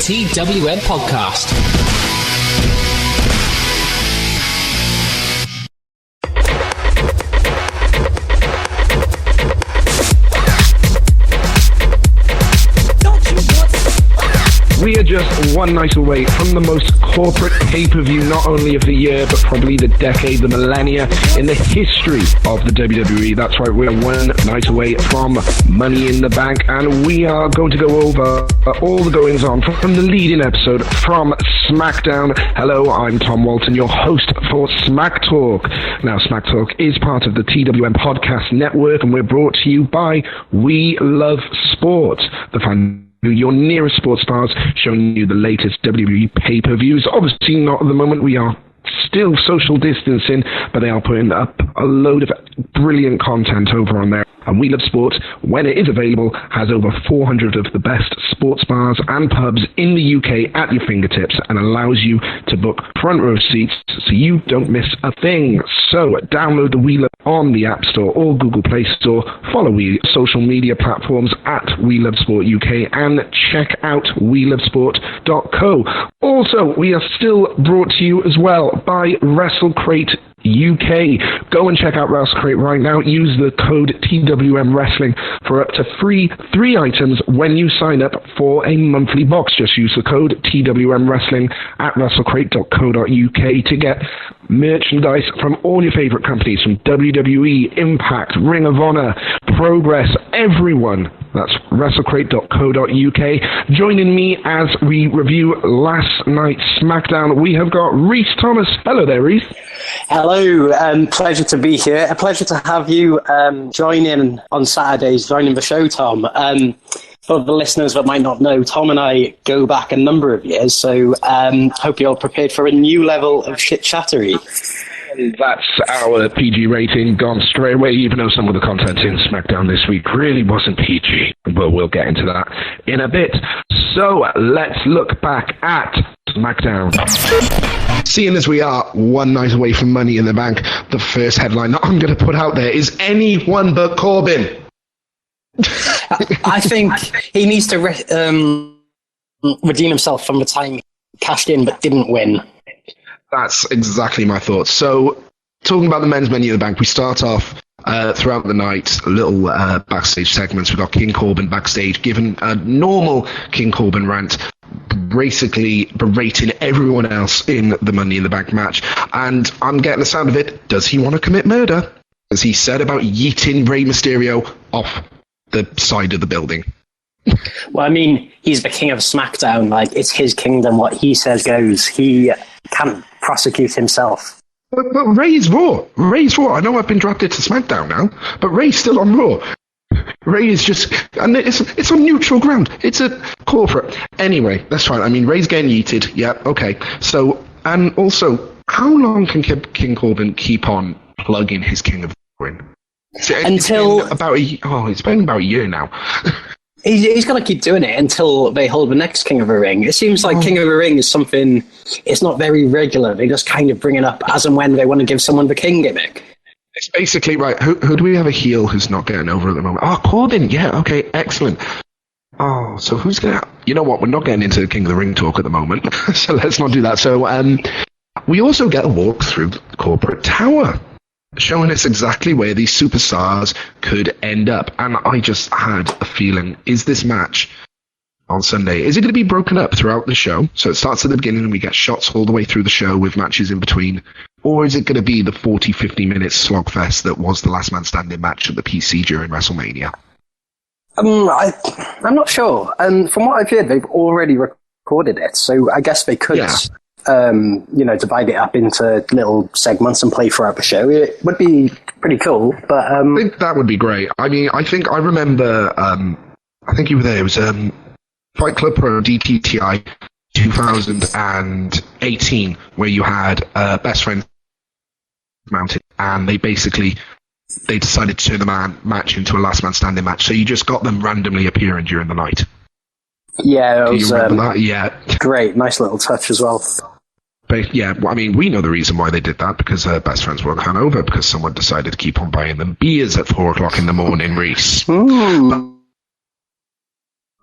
TWM podcast. We are just one night away from the most corporate pay-per-view, not only of the year, but probably the decade, the millennia, in the history of the WWE. That's right, we're one night away from Money in the Bank, and we are going to go over all the goings-on from the leading episode from SmackDown. Hello, I'm Tom Walton, your host for Smack Talk. Now, Smack Talk is part of the TWM Podcast Network, and we're brought to you by We Love Sport, your nearest sports bars, showing you the latest WWE pay-per-views. Obviously not at the moment, we are still social distancing, but they are putting up a load of brilliant content over on there. And We Love Sport, when it is available, has over 400 of the best sports bars and pubs in the UK at your fingertips, and allows you to book front row seats so you don't miss a thing. So download the We Love on the App Store or Google Play Store, follow we social media platforms at We Love Sport UK, and check out welovesport.co. Also, we are still brought to you as well by WrestleCrate UK. Go and check out WrestleCrate right now. Use the code TWM Wrestling for up to free 3 items when you sign up for a monthly box. Just use the code TWM Wrestling at WrestleCrate.co.uk to get merchandise from all your favorite companies, from WWE, Impact, Ring of Honor, Progress, everyone. That's WrestleCrate.co.uk. Joining me as we review last night's SmackDown, we have got Rhys Thomas. Hello there, Rhys. Hello, pleasure to be here. A pleasure to have you join in on Saturdays, joining the show, Tom. For the listeners that might not know, Tom and I go back a number of years, so hope you're prepared for a new level of shit-chattery. That's our PG rating gone straight away, even though some of the content in SmackDown this week really wasn't PG. But we'll get into that in a bit. So let's look back at SmackDown. Seeing as we are one night away from Money in the Bank, the first headline that I'm going to put out there is anyone but Corbin. I think he needs to redeem himself from the time he cashed in but didn't win. That's exactly my thoughts. So, talking about the men's Money in the Bank, we start off throughout the night, little backstage segments. We've got King Corbin backstage, giving a normal King Corbin rant, basically berating everyone else in the Money in the Bank match. And I'm getting the sound of it. Does he want to commit murder? As he said about yeeting Rey Mysterio off the side of the building. Well, I mean, he's the king of SmackDown. Like, it's his kingdom. What he says goes. He can't prosecute himself. But Ray's Raw. Ray's Raw. I know I've been drafted to SmackDown now, but Ray's still on Raw. Ray is just... And it's on neutral ground. It's a corporate. Anyway, that's fine. I mean, Ray's getting yeeted. Yeah, okay. So, and also, how long can King Corbin keep on plugging his King of Win? Until... It's been about a year now. He's going to keep doing it until they hold the next King of the Ring. It seems like King of the Ring is something, it's not very regular. They just kind of bring it up as and when they want to give someone the King gimmick. It's basically, right, who do we have a heel who's not getting over at the moment? Oh, Corbin, yeah, okay, excellent. Oh, so who's going to... You know what, we're not getting into the King of the Ring talk at the moment, so let's not do that. So we also get a walk through the corporate tower, showing us exactly where these superstars could end up. And I just had a feeling, is this match on Sunday, is it going to be broken up throughout the show? So it starts at the beginning and we get shots all the way through the show with matches in between. Or is it going to be the 40, 50 minute slogfest that was the last man standing match at the PC during WrestleMania? I'm not sure. From what I've heard, they've already recorded it. So I guess they could... Yeah. Divide it up into little segments and play throughout the show. It would be pretty cool, but... I think that would be great. I mean, I remember, I think you were there, it was Fight Club Pro DTTI 2018, where you had Best Friends mounted, and they decided to turn the match into a last man standing match, so you just got them randomly appearing during the night. Yeah, it was that? Yeah. Great, nice little touch as well. But yeah, I mean, we know the reason why they did that, because Best Friends were hungover, because someone decided to keep on buying them beers at 4 o'clock in the morning, Reese.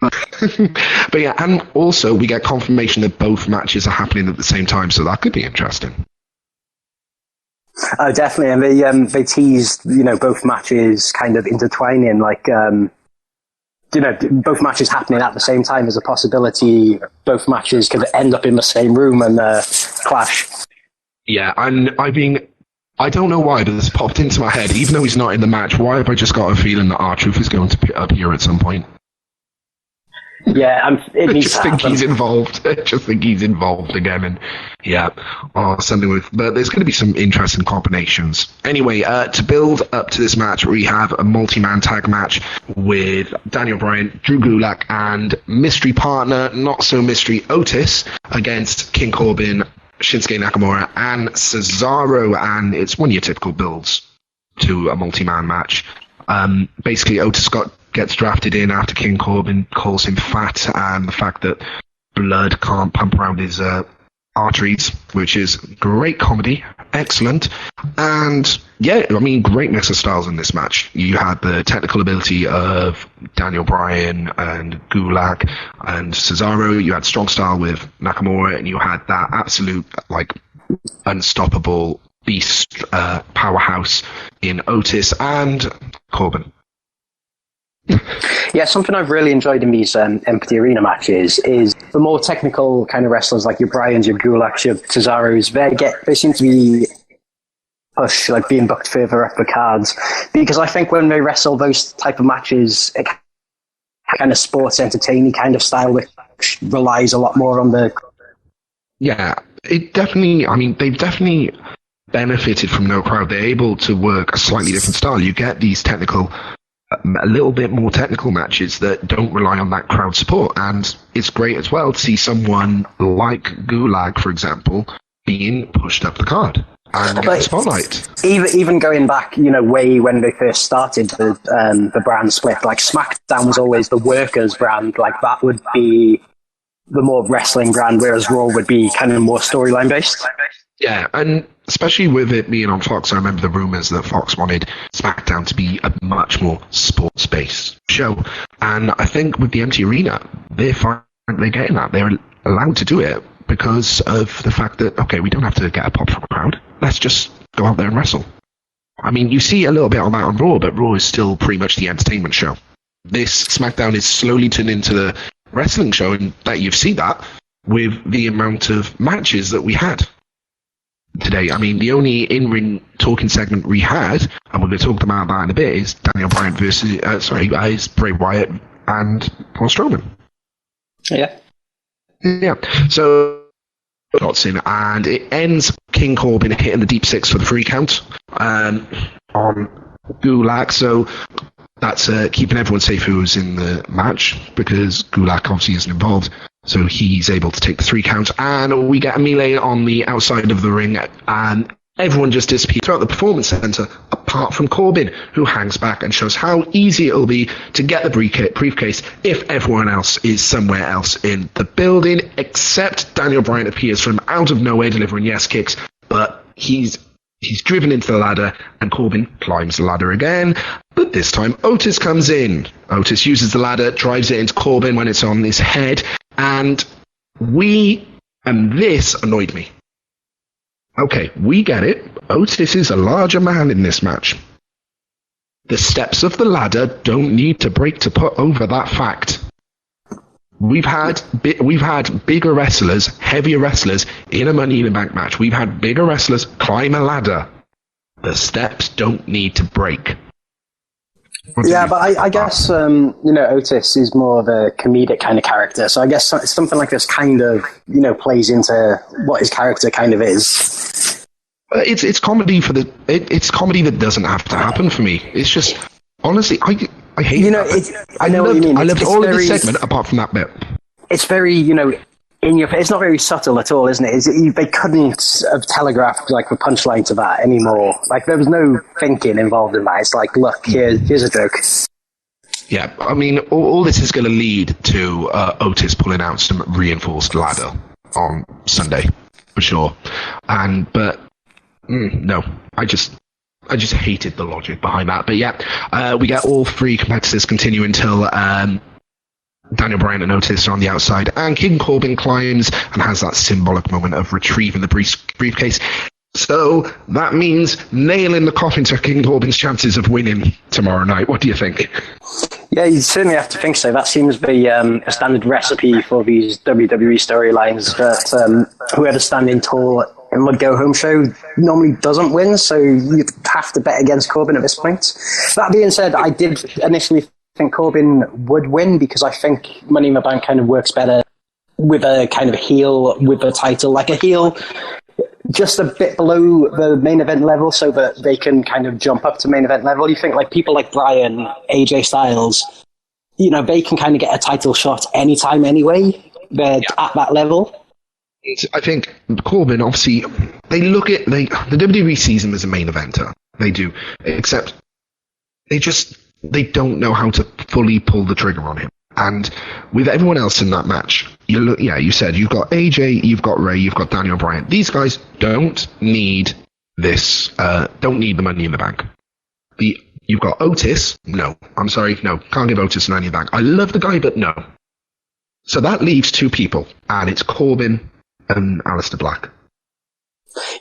But yeah, and also we get confirmation that both matches are happening at the same time, so that could be interesting. Oh, definitely. And they teased, both matches kind of intertwining, like, both matches happening at the same time as a possibility. Both matches could end up in the same room and clash. Yeah, and I don't know why, but this popped into my head. Even though he's not in the match, why have I just got a feeling that R-Truth is going to appear at some point? Yeah, I just think he's involved. I just think he's involved again, and something with. But there's going to be some interesting combinations. Anyway, to build up to this match, we have a multi-man tag match with Daniel Bryan, Drew Gulak, and mystery partner, not so mystery, Otis against King Corbin, Shinsuke Nakamura, and Cesaro, and it's one of your typical builds to a multi-man match. Basically, Otis gets drafted in after King Corbin calls him fat, and the fact that blood can't pump around his arteries, which is great comedy, excellent. And yeah, I mean, great mix of styles in this match. You had the technical ability of Daniel Bryan and Gulak and Cesaro. You had strong style with Nakamura, and you had that absolute unstoppable beast powerhouse in Otis and Corbin. Yeah, something I've really enjoyed in these empty arena matches is the more technical kind of wrestlers, like your Bryans, your Gulaks, your Cesaros. They seem to be pushed, being booked further up the cards, because I think when they wrestle those type of matches, it kind of sports entertaining kind of style, which relies a lot more on the. Yeah, it definitely. I mean, they've definitely benefited from no crowd. They're able to work a slightly different style. You get these a little bit more technical matches that don't rely on that crowd support, and it's great as well to see someone like Gulak, for example, being pushed up the card and get the spotlight. Even going back, way when they first started the brand split, like SmackDown was always the workers brand, like that would be the more wrestling brand, whereas Raw would be kind of more storyline based. Yeah, and especially with it being on Fox, I remember the rumours that Fox wanted SmackDown to be a much more sports-based show. And I think with the empty arena, they're finally getting that. They're allowed to do it because of the fact that, okay, we don't have to get a pop from a crowd. Let's just go out there and wrestle. I mean, you see a little bit on that on Raw, but Raw is still pretty much the entertainment show. This SmackDown is slowly turning into the wrestling show, and that you've seen that with the amount of matches that we had today. I mean, the only in-ring talking segment we had, and we're going to talk about that in a bit, is Daniel Bryan is Bray Wyatt and Braun Strowman. Yeah. Yeah. So, got in, and it ends King Corbin hitting the deep six for the free count on Gulak. So that's keeping everyone safe who was in the match, because Gulak obviously isn't involved. So he's able to take the 3 count, and we get a melee on the outside of the ring, and everyone just disappears throughout the performance center, apart from Corbin, who hangs back and shows how easy it'll be to get the briefcase if everyone else is somewhere else in the building, except Daniel Bryan appears from out of nowhere delivering yes kicks, but he's driven into the ladder, and Corbin climbs the ladder again, but this time Otis comes in. Otis uses the ladder, drives it into Corbin when it's on his head, and this annoyed me. Okay, we get it. Otis is a larger man in this match. The steps of the ladder don't need to break to put over that fact. We've had bigger wrestlers, heavier wrestlers in a Money in the Bank match. We've had bigger wrestlers climb a ladder. The steps don't need to break. Yeah, but I guess, Otis is more of a comedic kind of character. So I guess something like this kind of, plays into what his character kind of is. It's comedy it's comedy that doesn't have to happen for me. It's just, honestly, I hate that. I know what you mean. I loved all of this segment apart from that bit. It's very, in your face. It's not very subtle at all, isn't it? They couldn't have telegraphed the punchline to that anymore. There was no thinking involved in that. It's like, look, here's a joke. Yeah, I mean, all this is going to lead to Otis pulling out some reinforced ladder on Sunday, for sure. No, I just hated the logic behind that. But yeah, we get all 3 competitors continue until Daniel Bryan and Otis are on the outside, and King Corbin climbs and has that symbolic moment of retrieving the briefcase. So that means nail in the coffin to King Corbin's chances of winning tomorrow night. What do you think? Yeah, you certainly have to think so. That seems to be a standard recipe for these WWE storylines, that whoever's standing tall in the go-home show normally doesn't win, so you have to bet against Corbin at this point. That being said, I did initially think Corbin would win, because I think Money in the Bank kind of works better with a kind of heel with a title, like a heel just a bit below the main event level, so that they can kind of jump up to main event level. You think like people like Bryan, AJ Styles, they can kind of get a title shot anytime anyway. They're at that level. I think Corbin, obviously, the WWE sees him as a main eventer. They do, except they don't know how to fully pull the trigger on him. And with everyone else in that match, you said you've got AJ, you've got Ray, you've got Daniel Bryan. These guys don't need this, don't need the Money in the Bank. You've got Otis. No, I'm sorry, no, can't give Otis Money in the Bank. I love the guy, but no. So that leaves two people, and it's Corbin and Aleister Black.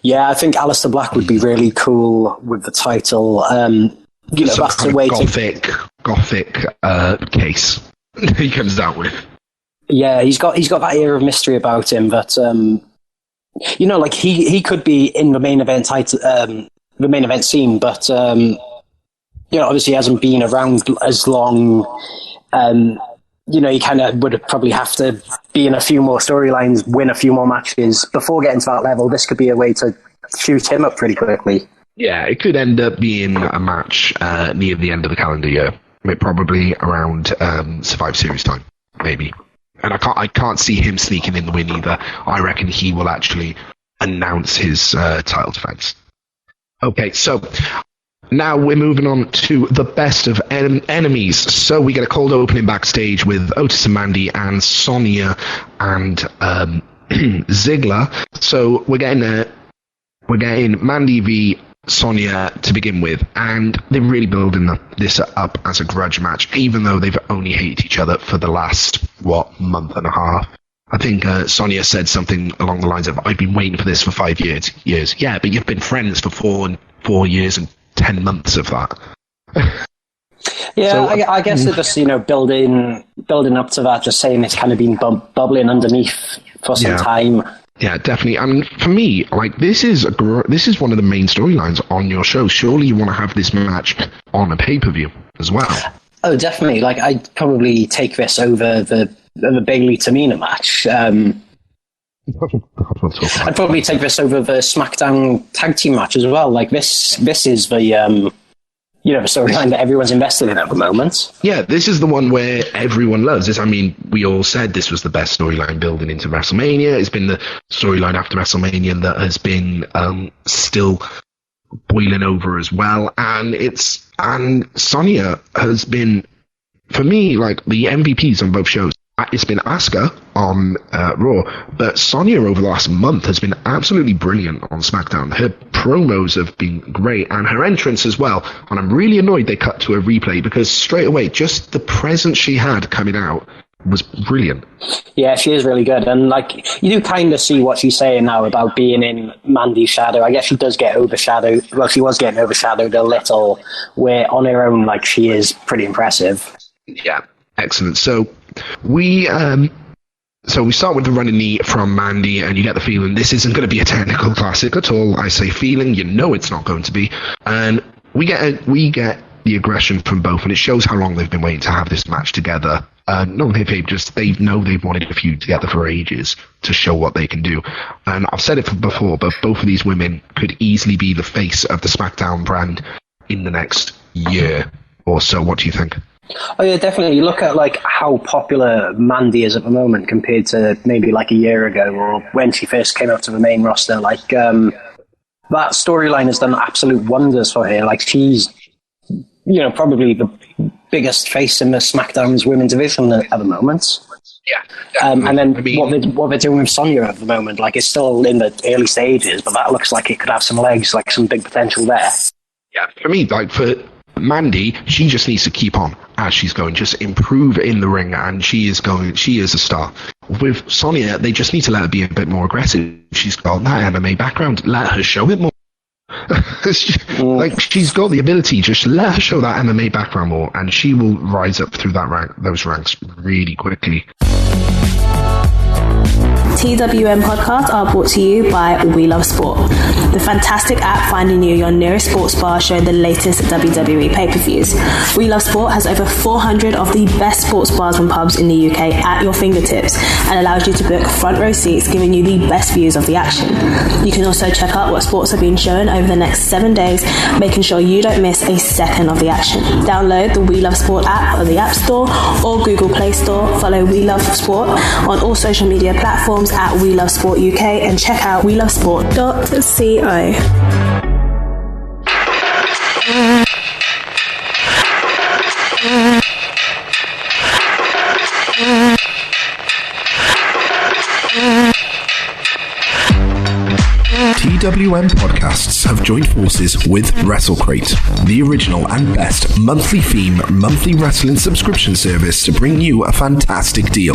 Yeah, I think Aleister Black would be really cool with the title. That's a way gothic case he comes out with. Yeah, he's got that air of mystery about him that he could be in the main event the main event scene, but obviously he hasn't been around as long. He kind of would probably have to be in a few more storylines, win a few more matches before getting to that level. This could be a way to shoot him up pretty quickly. Yeah, it could end up being a match near the end of the calendar year. Probably around Survivor Series time, maybe. And I can't see him sneaking in the win either. I reckon he will actually announce his title defense. Okay, so now we're moving on to the best of enemies. So we get a cold opening backstage with Otis and Mandy and Sonya and Ziggler. So we're getting Mandy v Sonya to begin with, and they're really building this up as a grudge match, even though they've only hated each other for the last month and a half. I think Sonya said something along the lines of, "I've been waiting for this for 5 years." Yeah, but you've been friends for 4 years and 10 months of that. Yeah, so, I guess they're just building up to that, just saying it's kind of been bubbling underneath for some time. Yeah, definitely. And for me, this is one of the main storylines on your show. Surely you want to have this match on a pay-per-view as well. Oh, definitely. I'd probably take this over the Bayley Tamina match. I'd probably take this over the SmackDown tag team match as well. This is the the storyline that everyone's invested in at the moment. Yeah, this is the one where everyone loves this. I mean, we all said this was the best storyline building into WrestleMania. It's been the storyline after WrestleMania that has been still boiling over as well. And Sonya has been, for me, the MVPs on both shows. It's been Asuka on Raw, but Sonya over the last month has been absolutely brilliant on SmackDown. Her promos have been great, and her entrance as well. And I'm really annoyed they cut to a replay, because straight away, just the presence she had coming out was brilliant. Yeah, she is really good. And you do kind of see what she's saying now about being in Mandy's shadow. I guess she does get overshadowed. Well, she was getting overshadowed a little, where on her own, she is pretty impressive. Yeah, excellent. So we start with the running knee from Mandy, and you get the feeling this isn't going to be a technical classic at all. I say feeling, it's not going to be. And we get the aggression from both, and it shows how long they've been waiting to have this match together. Not they know they've wanted a feud together for ages to show what they can do. And I've said it before, but both of these women could easily be the face of the SmackDown brand in the next year or so. What do you think? Oh yeah, definitely. You look at how popular Mandy is at the moment compared to maybe a year ago, or when she first came up to the main roster. That storyline has done absolute wonders for her. She's probably the biggest face in the SmackDown's women's division at the moment. Yeah. And then what they're doing with Sonya at the moment, it's still in the early stages, but that looks like it could have some legs, some big potential there. Yeah, for me, for Mandy, she just needs to keep on as she's going, just improve in the ring, and she is a star. With Sonya, they just need to let her be a bit more aggressive. She's got that MMA background. Let her show it more. She's got the ability. Just let her show that MMA background more, and she will rise up through those ranks really quickly. TWM podcasts are brought to you by We Love Sport, the fantastic app finding you your nearest sports bar showing the latest WWE pay-per-views. We Love Sport has over 400 of the best sports bars and pubs in the UK at your fingertips and allows you to book front row seats, giving you the best views of the action. You can also check out what sports are being shown over the next 7 days, making sure you don't miss a second of the action. Download the We Love Sport app on the App Store or Google Play Store. Follow We Love Sport on all social media platforms at We Love Sport UK and check out welovesport.co. TWM podcasts have joined forces with WrestleCrate, the original and best monthly theme, monthly wrestling subscription service to bring you a fantastic deal.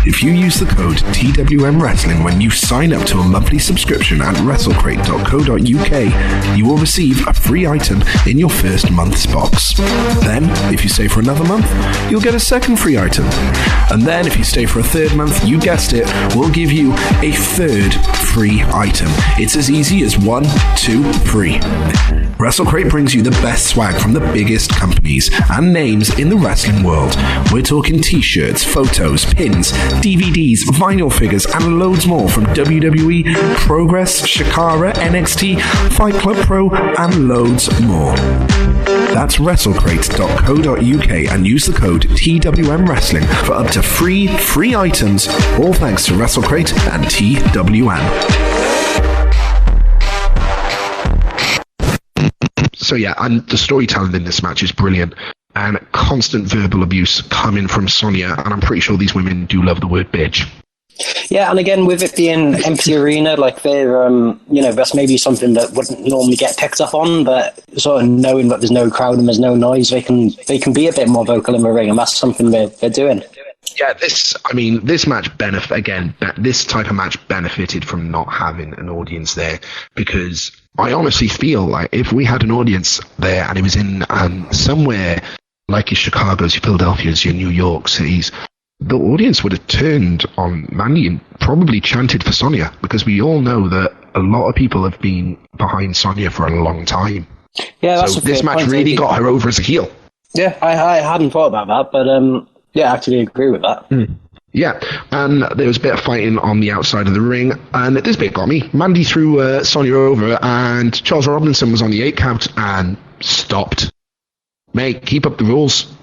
If you use the code TWM Wrestling when you sign up to a monthly subscription at WrestleCrate.co.uk, you will receive a free item in your first month's box. Then, if you stay for another month, you'll get a second free item. And then, if you stay for a third month, you guessed it, we'll give you a third free item. It's as easy as 1, 2, 3. WrestleCrate brings you the best swag from the biggest companies and names in the wrestling world. We're talking t-shirts, photos, pins, DVDs, vinyl figures, and loads more from WWE, Progress, Shakara, NXT, Fight Club Pro, and loads more. That's WrestleCrate.co.uk and use the code TWM Wrestling for up to free items, all thanks to WrestleCrate and TWM. So yeah, and the storytelling in this match is brilliant, and constant verbal abuse coming from Sonya, and I'm pretty sure these women do love the word bitch. Yeah, and again, with it being empty arena, like they're, that's maybe something that wouldn't normally get picked up on, but sort of knowing that there's no crowd and there's no noise, they can be a bit more vocal in the ring, and that's something they're doing. Yeah, this match this type of match benefited from not having an audience there, because I honestly feel like if we had an audience there and it was in somewhere like your Chicago's, your Philadelphia's, your New York cities, the audience would have turned on Mandy and probably chanted for Sonya, because we all know that a lot of people have been behind Sonya for a long time. Yeah, that's so this match really got her over as a heel. Yeah, I hadn't thought about that, but yeah, I actually agree with that. Yeah, and there was a bit of fighting on the outside of the ring, and this bit got me. Mandy threw Sonya over, and Charles Robinson was on the 8 count and stopped. Mate, keep up the rules.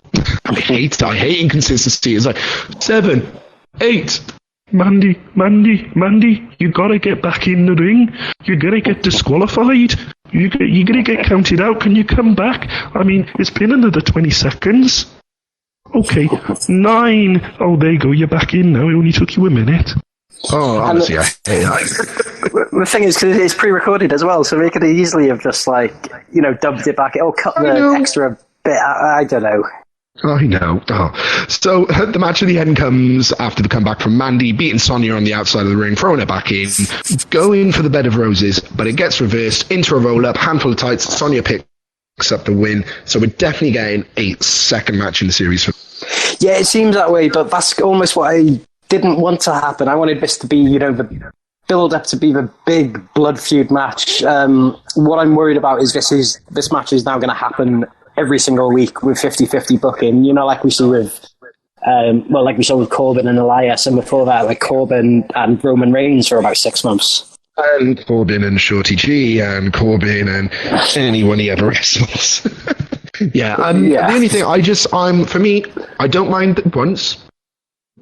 I hate inconsistency. It's like 7, 8. Mandy, you gotta get back in the ring. You're gonna get disqualified. You're gonna get counted out. Can you come back? I mean, it's been another 20 seconds. Okay, 9. Oh, there you go. You're back in now. It only took you a minute. Oh, honestly, I hate that. The thing is, because it's pre-recorded as well, so they could easily have just, dubbed it back. It'll cut the extra bit. I don't know. I know. Oh. So the match at the end comes after the comeback from Mandy, beating Sonya on the outside of the ring, throwing her back in, going for the bed of roses, but it gets reversed into a roll-up, handful of tights. Sonya picks up the win. So we're definitely getting a second match in the series. Yeah, it seems that way, but that's almost what I didn't want to happen. I wanted this to be, the build-up to be the big blood feud match. What I'm worried about is this match is now going to happen every single week with 50-50 booking, like we see with like we saw with Corbin and Elias, and before that, like Corbin and Roman Reigns for about 6 months. And Corbin and Shorty G and Corbin and anyone he ever wrestles. The only thing for me, I don't mind once,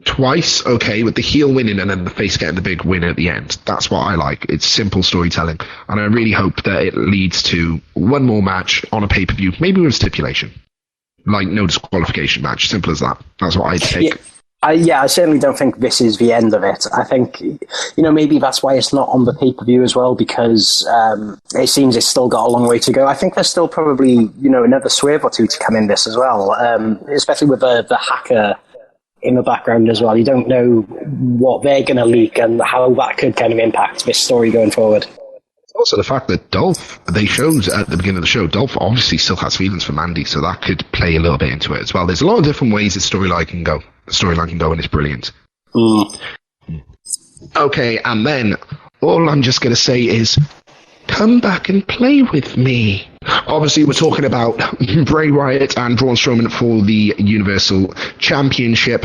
twice, okay, with the heel winning and then the face getting the big win at the end. That's what I like. It's simple storytelling. And I really hope that it leads to one more match on a pay-per-view, maybe with a stipulation. Like no disqualification match. Simple as that. That's what I'd take. I certainly don't think this is the end of it. I think, maybe that's why it's not on the pay-per-view as well, because it seems it's still got a long way to go. I think there's still probably, another swerve or two to come in this as well, especially with the hacker in the background as well. You don't know what they're going to leak and how that could kind of impact this story going forward. Also, the fact that Dolph, they showed at the beginning of the show, Dolph obviously still has feelings for Mandy, so that could play a little bit into it as well. There's a lot of different ways the storyline can go. And it's brilliant. Okay, and then all I'm just going to say is, come back and play with me. Obviously, we're talking about Bray Wyatt and Braun Strowman for the Universal Championship.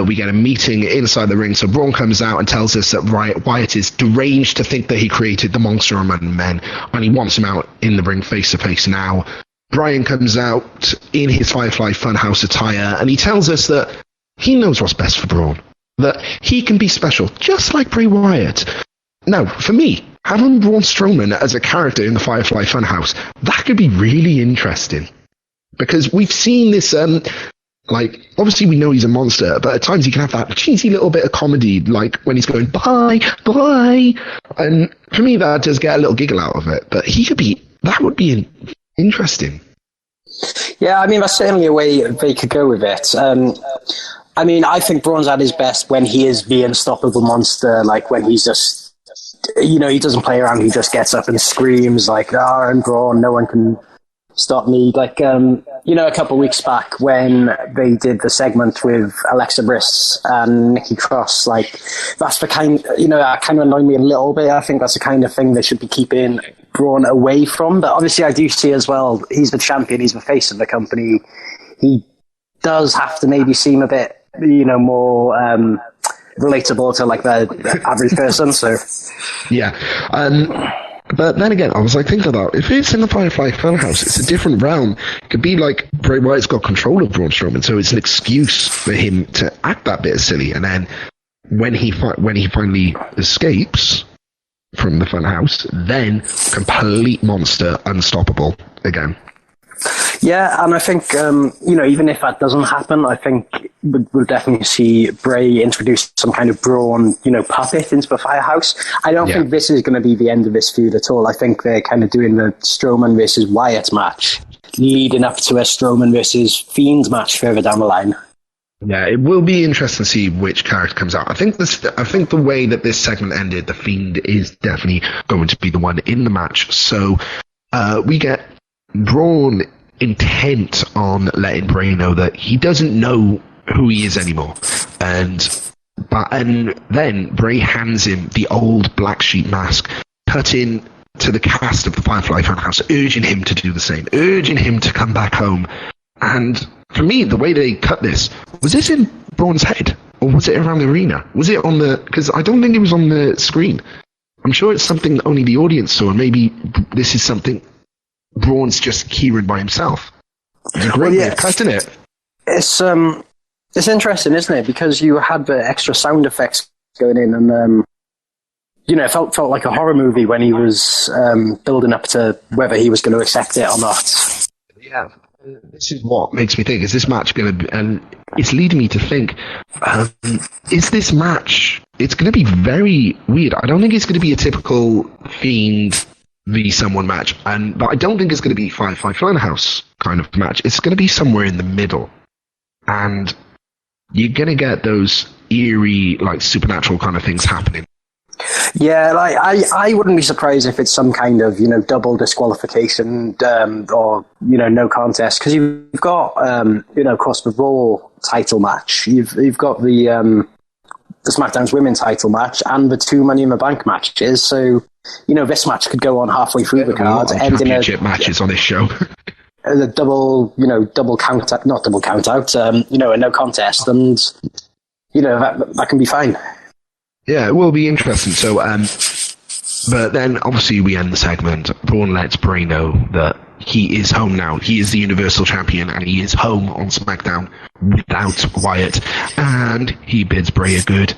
We get a meeting inside the ring, so Braun comes out and tells us that Wyatt is deranged to think that he created the Monster Among Men, and he wants him out in the ring face-to-face now. Brian comes out in his Firefly Funhouse attire, and he tells us that he knows what's best for Braun, that he can be special, just like Bray Wyatt. Now, for me, having Braun Strowman as a character in the Firefly Funhouse, that could be really interesting. Because we've seen this, obviously we know he's a monster, but at times he can have that cheesy little bit of comedy, like when he's going, bye, bye. And for me, that does get a little giggle out of it. But that would be interesting. Yeah, I mean, that's certainly a way they could go with it. I think Braun's at his best when he is the unstoppable monster, like when he's just, he doesn't play around, he just gets up and screams like, I'm Braun, no one can stop me. Like, a couple of weeks back when they did the segment with Alexa Bliss and Nikki Cross, like, that's the kind, that kind of annoyed me a little bit. I think that's the kind of thing they should be keeping Braun away from. But obviously I do see as well, he's the champion, he's the face of the company. He does have to maybe seem a bit, more relatable to like the average person. So yeah. But then again, I was thinking about, if it's in the Firefly Funhouse, it's a different realm. It could be like Bray Wyatt's got control of Braun Strowman, so it's an excuse for him to act that bit silly. And then when he finally escapes from the Funhouse, then complete monster, unstoppable again. Yeah, and I think, even if that doesn't happen, I think we'll definitely see Bray introduce some kind of Braun, puppet into the Firehouse. I don't think this is going to be the end of this feud at all. I think they're kind of doing the Strowman versus Wyatt match, leading up to a Strowman versus Fiend match further down the line. Yeah, it will be interesting to see which character comes out. I think the way that this segment ended, the Fiend is definitely going to be the one in the match. So we get Braun intent on letting Bray know that he doesn't know who he is anymore, and then Bray hands him the old black sheep mask, cut in to the cast of the Firefly Funhouse, urging him to do the same, urging him to come back home. And for me, the way they cut this, was this in Braun's head, or was it around the arena? Was it on the? Because I don't think it was on the screen. I'm sure it's something that only the audience saw, and maybe this is something Braun's just hearing by himself. It's a great way of cutting it. It's interesting, isn't it? Because you had the extra sound effects going in, and it felt like a horror movie when he was building up to whether he was going to accept it or not. Yeah, this is what makes me think: is this match going to be? And it's leading me to think: is this match? It's going to be very weird. I don't think it's going to be a typical Fiend v someone match, but I don't think it's going to be Firefly Funhouse kind of match. It's going to be somewhere in the middle, and you're going to get those eerie, like supernatural kind of things happening. Yeah, like I wouldn't be surprised if it's some kind of double disqualification or no contest, because you've got of course the Raw title match, you've got the SmackDown's women's title match and the 2 Money in the Bank matches. So this match could go on halfway through the card, ending championship matches on this show. A double count out, not double count out, a no contest, and that can be fine. Yeah, it will be interesting. So, but then obviously we end the segment. Braun lets Bray know that he is home now. He is the Universal Champion, and he is home on SmackDown without Wyatt. And he bids Bray a good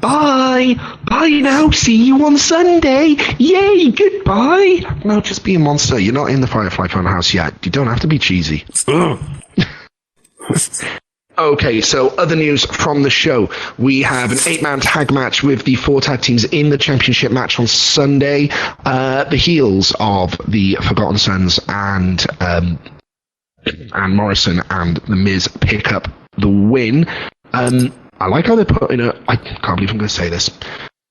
bye. Bye now. See you on Sunday. Yay, goodbye. No, just be a monster. You're not in the Firefly Funhouse yet. You don't have to be cheesy. Okay, so other news from the show. We have an 8-man tag match with the 4 tag teams in the championship match on Sunday. The heels of the Forgotten Sons and Morrison and The Miz pick up the win. I like how they're putting it. I can't believe I'm going to say this.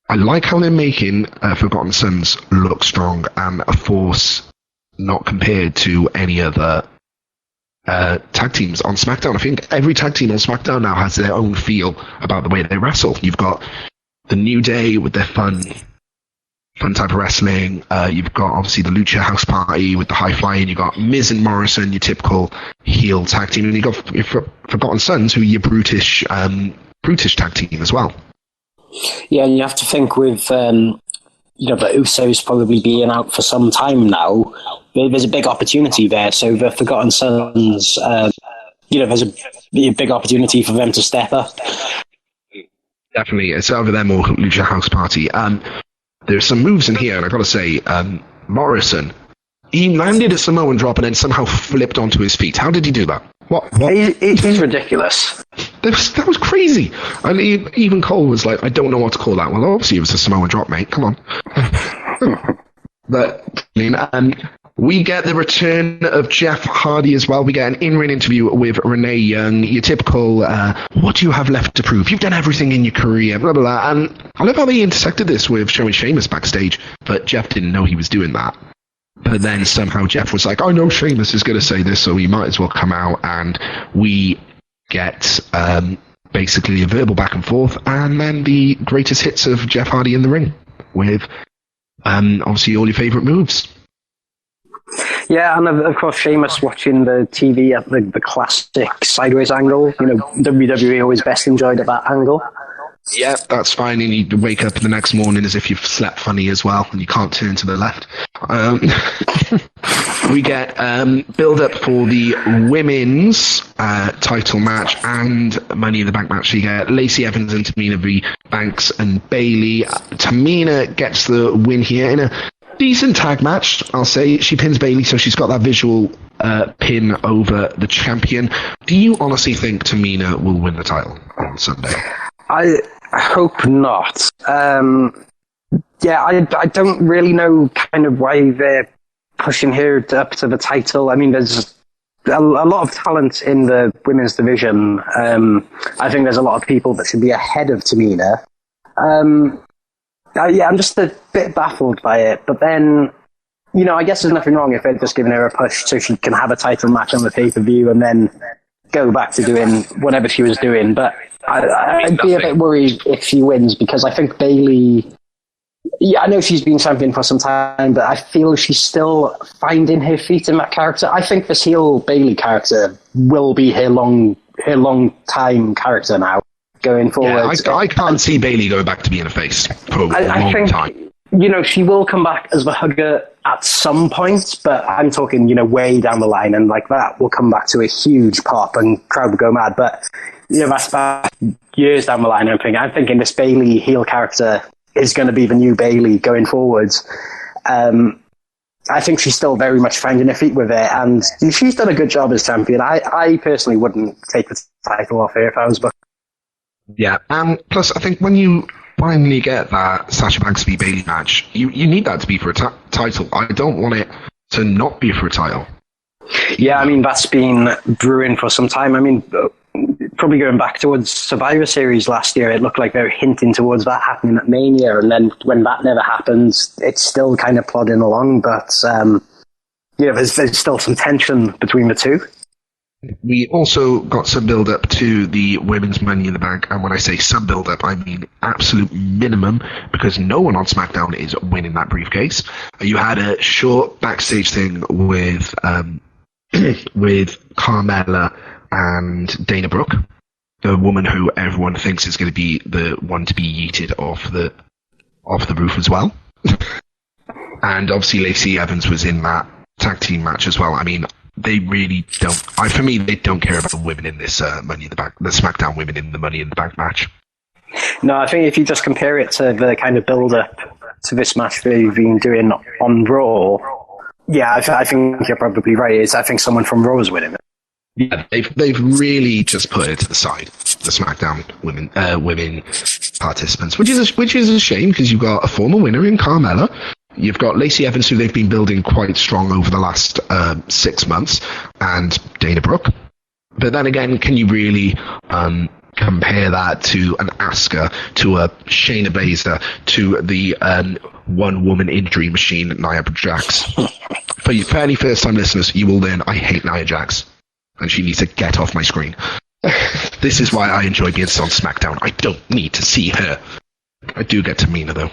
I like how they're making Forgotten Sons look strong and a force not compared to any other tag teams on SmackDown. I think every tag team on SmackDown now has their own feel about the way they wrestle. You've got the New Day with their fun type of wrestling. You've got obviously the Lucha House Party with the high flying. You've got Miz and Morrison, your typical heel tag team, and you've got your Forgotten Sons, who are your brutish tag team as well. Yeah, and you have to think with the Usos probably being out for some time now, there's a big opportunity there. So the Forgotten Sons, there's a big opportunity for them to step up. Definitely, it's over them or Lucha House Party. There's some moves in here, and I got to say, Morrison, he landed a Samoan drop and then somehow flipped onto his feet. How did he do that? What? He's ridiculous. That was crazy. And even Cole was like, I don't know what to call that. Well, obviously it was a Samoan drop, mate. Come on. But we get the return of Jeff Hardy as well. We get an in-ring interview with Renee Young. Your typical, what do you have left to prove? You've done everything in your career, blah, blah, blah. And I love how they intersected this with showing Sheamus backstage, but Jeff didn't know he was doing that. But then somehow Jeff was like, I know Sheamus is going to say this, so he might as well come out. And we get basically a verbal back and forth, and then the greatest hits of Jeff Hardy in the ring with obviously all your favourite moves. Yeah, and of course Sheamus watching the TV at the classic sideways angle. WWE always best enjoyed at that angle. Yeah, that's fine. And you wake up the next morning as if you've slept funny as well, and you can't turn to the left. We get build up for the women's title match and Money in the Bank match. You get Lacey Evans and Tamina v. Banks and Bayley. Tamina gets the win here in a decent tag match, I'll say. She pins Bayley, so she's got that visual pin over the champion. Do you honestly think Tamina will win the title on Sunday? I hope not. I don't really know kind of why they're pushing her up to the title. I mean, there's a lot of talent in the women's division. I think there's a lot of people that should be ahead of Tamina. I'm just a bit baffled by it. But then, I guess there's nothing wrong if they're just giving her a push so she can have a title match on the pay-per-view and then go back to doing whatever she was doing. But I'd be a bit worried if she wins, because I think Bayley... Yeah, I know she's been champion for some time, but I feel she's still finding her feet in that character. I think this heel Bayley character will be her long time character now, going forward. Yeah, I can't see Bayley going back to being a face for a long time. She will come back as the hugger at some point, but I'm talking, way down the line, and like that will come back to a huge pop and crowd will go mad. But, that's back years down the line. I'm thinking this Bayley heel character is going to be the new Bayley going forwards. I think she's still very much finding her feet with it, and she's done a good job as champion. I personally wouldn't take the title off her if I was booked. Yeah, and plus I think when you finally get that Sasha Banks v Bayley match, you need that to be for a title. I don't want it to not be for a title. Yeah, I mean, that's been brewing for some time. I mean, probably going back towards Survivor Series last year, it looked like they were hinting towards that happening at Mania, and then when that never happens, it's still kind of plodding along, but there's still some tension between the two. We also got some build-up to the women's Money in the Bank, and when I say some build-up, I mean absolute minimum, because no one on SmackDown is winning that briefcase. You had a short backstage thing with Carmella and Dana Brooke, the woman who everyone thinks is going to be the one to be yeeted off the roof as well. And obviously Lacey Evans was in that tag team match as well. I mean, they really don't. For me, they don't care about the women in this Money in the Bank, the SmackDown women in the Money in the Bank match. No, I think if you just compare it to the kind of build-up to this match they've been doing on Raw, yeah, I think you're probably right. I think someone from Raw is winning it. Yeah, they've really just put it to the side, the SmackDown women participants, which is a shame, because you've got a former winner in Carmella, you've got Lacey Evans, who they've been building quite strong over the last 6 months, and Dana Brooke. But then again, can you really compare that to an Asuka, to a Shayna Baszler, to the one-woman injury machine, Nia Jax? For any first-time listeners, you will learn I hate Nia Jax, and she needs to get off my screen. This is why I enjoy being on SmackDown. I don't need to see her. I do get to mean her, though.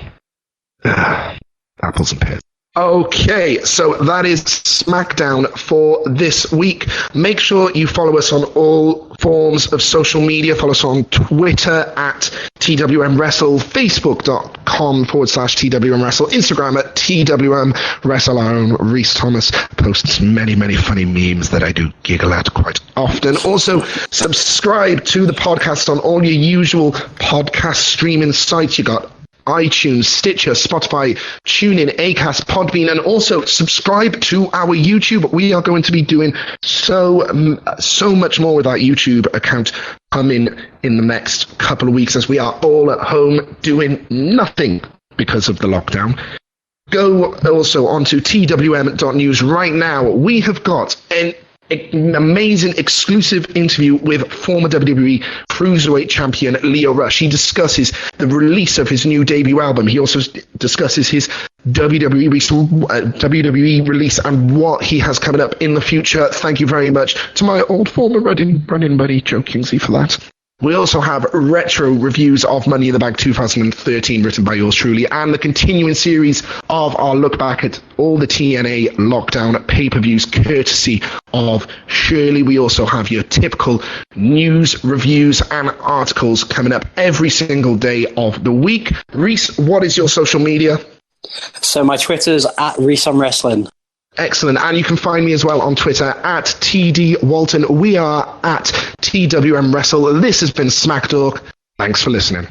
Apples and pears. Okay, so that is SmackDown for this week. Make sure you follow us on all forms of social media. Follow us on Twitter at TWMWrestle, Facebook.com/TWMWrestle, Instagram at TWMWrestle. Our own Rhys Thomas posts many, many funny memes that I do giggle at quite often. Also, subscribe to the podcast on all your usual podcast streaming sites. You got iTunes, Stitcher, Spotify, TuneIn, Acast, Podbean, and also subscribe to our YouTube. We are going to be doing so much more with our YouTube account coming in the next couple of weeks, as we are all at home doing nothing because of the lockdown. Go also onto twm.news right now. We have got an amazing exclusive interview with former WWE Cruiserweight champion Lio Rush. He discusses the release of his new debut album. He also discusses his WWE release and what he has coming up in the future. Thank you very much to my old former running buddy Joe Kingsley for that. We also have retro reviews of Money in the Bank 2013 written by yours truly, and the continuing series of our look back at all the TNA lockdown pay-per-views courtesy of Shirley. We also have your typical news, reviews and articles coming up every single day of the week. Rhys, what is your social media? So my Twitter's at Rhys on Wrestling. Excellent. And you can find me as well on Twitter at TD Walton. We are at TWM Wrestle. This has been Smack Talk. Thanks for listening.